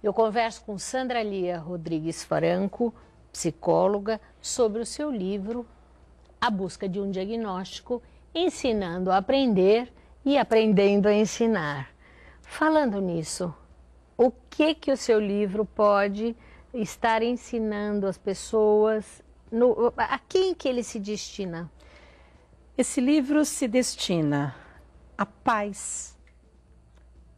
Eu converso com Sandra Lia Rodrigues Franco, psicóloga, sobre o seu livro A Busca de um Diagnóstico, ensinando a aprender e aprendendo a ensinar. Falando nisso, o que o seu livro pode estar ensinando as pessoas, a quem que ele se destina? Esse livro se destina a pais,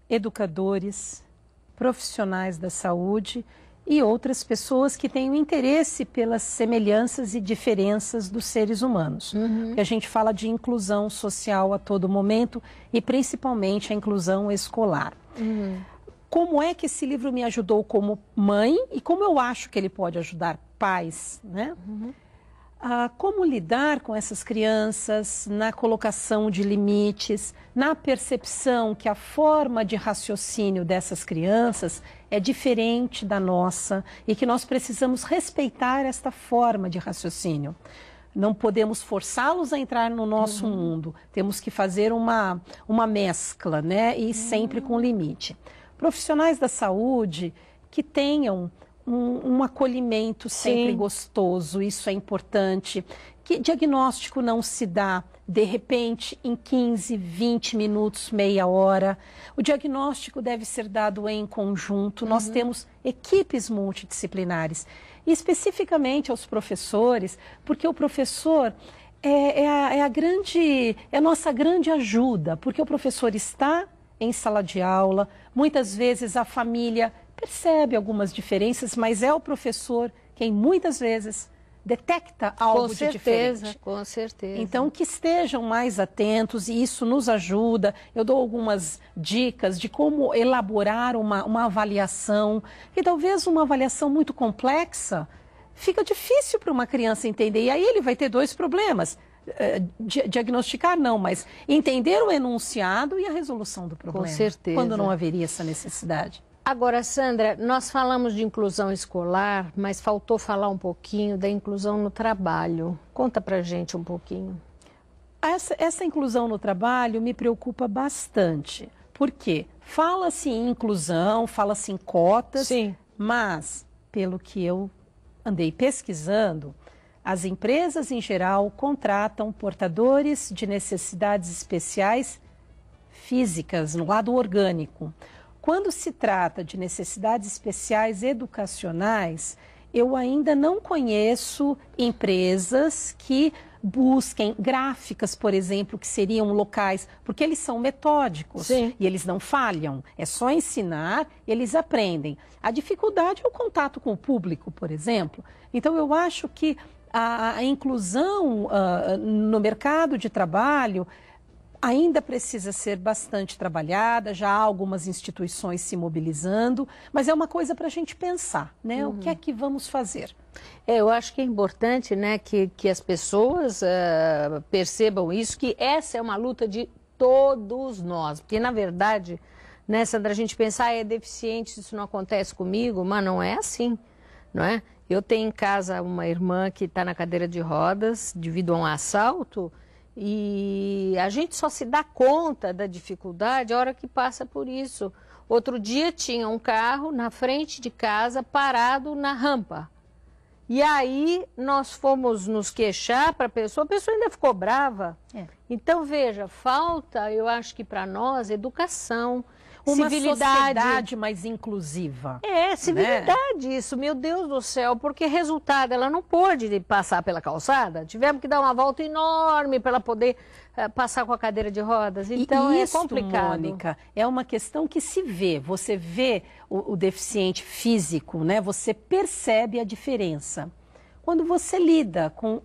educadores, profissionais da saúde e outras pessoas que têm interesse pelas semelhanças e diferenças dos seres humanos. Porque a gente fala de inclusão social a todo momento e principalmente a inclusão escolar. Como é que esse livro me ajudou como mãe e como eu acho que ele pode ajudar pais, né? Como lidar com essas crianças na colocação de limites, na percepção que a forma de raciocínio dessas crianças é diferente da nossa e que nós precisamos respeitar esta forma de raciocínio. Não podemos forçá-los a entrar no nosso mundo, temos que fazer uma mescla, né? E sempre com limite. Profissionais da saúde que tenham um acolhimento sempre gostoso, isso é importante. Que diagnóstico não se dá, de repente, em 15, 20 minutos, meia hora. O diagnóstico deve ser dado em conjunto. Nós temos equipes multidisciplinares. E especificamente aos professores, porque o professor é a nossa grande ajuda, porque o professor está em sala de aula, muitas vezes a família percebe algumas diferenças, mas é o professor quem muitas vezes detecta algo de diferente. Com certeza. Então, que estejam mais atentos e isso nos ajuda. Eu dou algumas dicas de como elaborar uma avaliação, que talvez uma avaliação muito complexa fica difícil para uma criança entender. E aí ele vai ter dois problemas. Diagnosticar não, mas entender o enunciado e a resolução do problema. Com certeza. Quando não haveria essa necessidade. Agora, Sandra, nós falamos de inclusão escolar, mas faltou falar um pouquinho da inclusão no trabalho. Conta pra gente um pouquinho. Essa inclusão no trabalho me preocupa bastante. Por quê? Fala-se em inclusão, fala-se em cotas, mas, pelo que eu andei pesquisando, as empresas em geral contratam portadores de necessidades especiais físicas, no lado orgânico. Quando se trata de necessidades especiais educacionais, eu ainda não conheço empresas que busquem gráficas, por exemplo, que seriam locais, porque eles são metódicos e eles não falham. É só ensinar, eles aprendem. A dificuldade é o contato com o público, por exemplo. Então, eu acho que a inclusão no mercado de trabalho ainda precisa ser bastante trabalhada, já há algumas instituições se mobilizando, mas é uma coisa para a gente pensar, né? O que é que vamos fazer? Eu acho que é importante, né, que as pessoas percebam isso, que essa é uma luta de todos nós, porque na verdade, né, Sandra, a gente pensar, é deficiente, isso não acontece comigo, mas não é assim, não é? Eu tenho em casa uma irmã que está na cadeira de rodas devido a um assalto, e a gente só se dá conta da dificuldade a hora que passa por isso. Outro dia tinha um carro na frente de casa parado na rampa. E aí nós fomos nos queixar para a pessoa ainda ficou brava. Então, veja, falta, eu acho que para nós, educação, uma civilidade. Sociedade mais inclusiva. Civilidade, né? Isso, meu Deus do céu, porque resultado, ela não pôde passar pela calçada, tivemos que dar uma volta enorme para ela poder passar com a cadeira de rodas, então isso, é complicado. Mônica, é uma questão que se vê, você vê o deficiente físico, né? Você percebe a diferença. Quando você lida com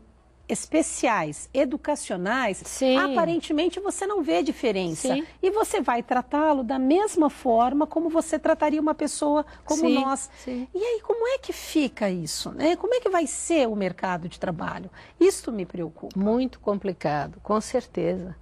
especiais, educacionais, aparentemente você não vê diferença. E você vai tratá-lo da mesma forma como você trataria uma pessoa como nós. E aí, como é que fica isso, né? Como é que vai ser o mercado de trabalho? Isso me preocupa. Muito complicado, com certeza.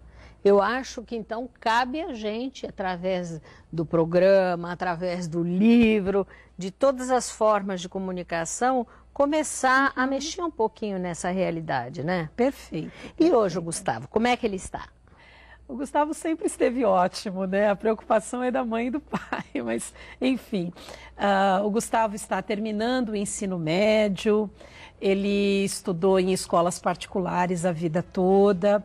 Eu acho que então cabe a gente, através do programa, através do livro, de todas as formas de comunicação, começar a mexer um pouquinho nessa realidade, né? Perfeito. E hoje, Gustavo, como é que ele está? O Gustavo sempre esteve ótimo, né? A preocupação é da mãe e do pai, mas enfim. O Gustavo está terminando o ensino médio, ele estudou em escolas particulares a vida toda.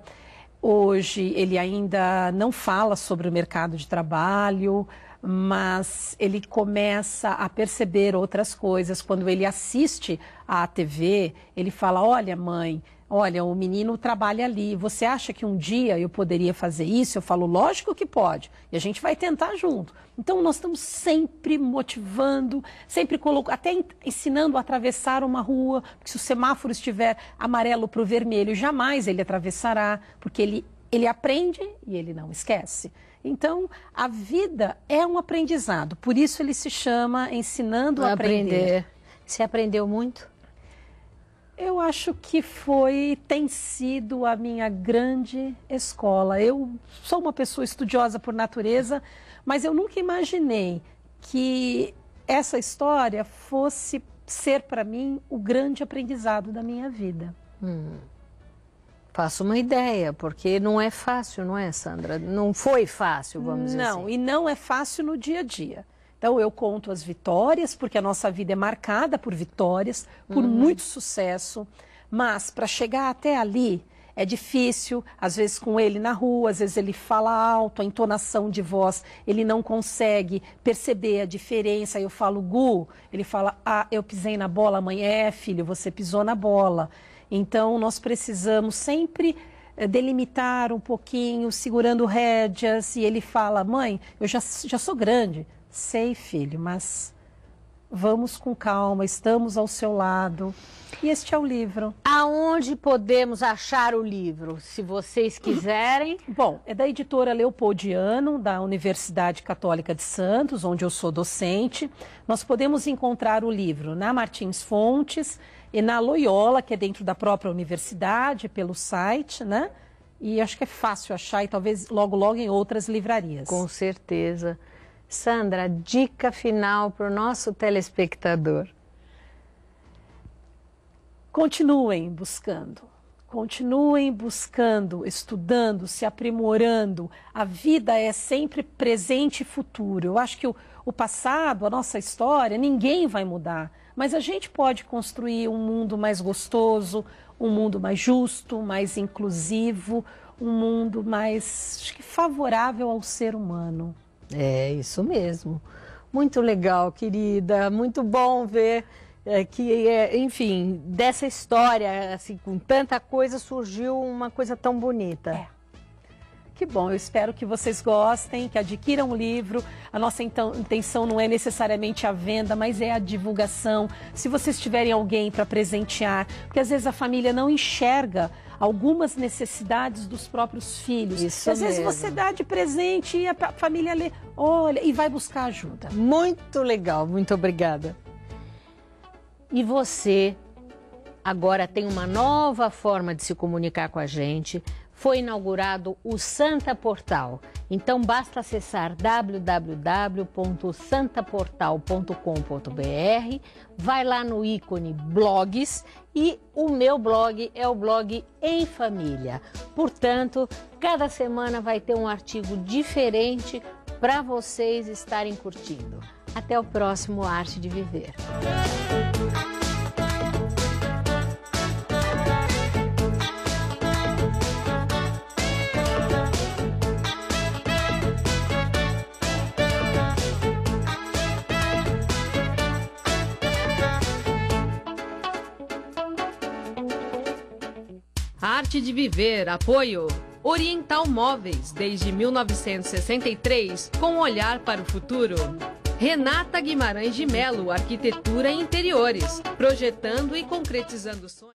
Hoje ele ainda não fala sobre o mercado de trabalho, mas ele começa a perceber outras coisas. Quando ele assiste à TV, ele fala, olha mãe, olha, o menino trabalha ali, você acha que um dia eu poderia fazer isso? Eu falo, lógico que pode, e a gente vai tentar junto. Então nós estamos sempre motivando, sempre até ensinando a atravessar uma rua, porque se o semáforo estiver amarelo para o vermelho, jamais ele atravessará, porque ele aprende e ele não esquece. Então, a vida é um aprendizado, por isso ele se chama Ensinando a Aprender. Você aprendeu muito? Eu acho que tem sido a minha grande escola. Eu sou uma pessoa estudiosa por natureza, mas eu nunca imaginei que essa história fosse ser para mim o grande aprendizado da minha vida. Faço uma ideia, porque não é fácil, não é, Sandra? Não foi fácil, vamos dizer assim. Não, e não é fácil no dia a dia. Então, eu conto as vitórias, porque a nossa vida é marcada por vitórias, por muito sucesso, mas para chegar até ali é difícil, às vezes com ele na rua, às vezes ele fala alto, a entonação de voz, ele não consegue perceber a diferença. Aí eu falo, Gu, ele fala, eu pisei na bola, mãe, filho, você pisou na bola. Então, nós precisamos sempre delimitar um pouquinho, segurando rédeas, e ele fala, mãe, eu já sou grande. Sei, filho, mas vamos com calma, estamos ao seu lado. E este é o livro. Aonde podemos achar o livro, se vocês quiserem? Bom, é da editora Leopoldiano, da Universidade Católica de Santos, onde eu sou docente. Nós podemos encontrar o livro na Martins Fontes e na Loyola, que é dentro da própria universidade, pelo site, né? E acho que é fácil achar e talvez logo, logo em outras livrarias. Com certeza. Sandra, dica final para o nosso telespectador. Continuem buscando, estudando, se aprimorando. A vida é sempre presente e futuro. Eu acho que o passado, a nossa história, ninguém vai mudar. Mas a gente pode construir um mundo mais gostoso, um mundo mais justo, mais inclusivo, um mundo mais, acho que, favorável ao ser humano. É isso mesmo. Muito legal, querida. Muito bom ver enfim, dessa história, assim, com tanta coisa, surgiu uma coisa tão bonita. Que bom, eu espero que vocês gostem, que adquiram o livro. A nossa intenção não é necessariamente a venda, mas é a divulgação. Se vocês tiverem alguém para presentear, porque às vezes a família não enxerga algumas necessidades dos próprios filhos. Isso às vezes mesmo. você dá de presente e a família lê, olha, e vai buscar ajuda. Muito legal, muito obrigada. E você agora tem uma nova forma de se comunicar com a gente. Foi inaugurado o Santa Portal. Então basta acessar www.santaportal.com.br, vai lá no ícone blogs e o meu blog é o blog Em Família. Portanto, cada semana vai ter um artigo diferente para vocês estarem curtindo. Até o próximo Arte de Viver. Arte de Viver, apoio Oriental Móveis, desde 1963, com um olhar para o futuro. Renata Guimarães de Melo, Arquitetura e Interiores, projetando e concretizando sonhos.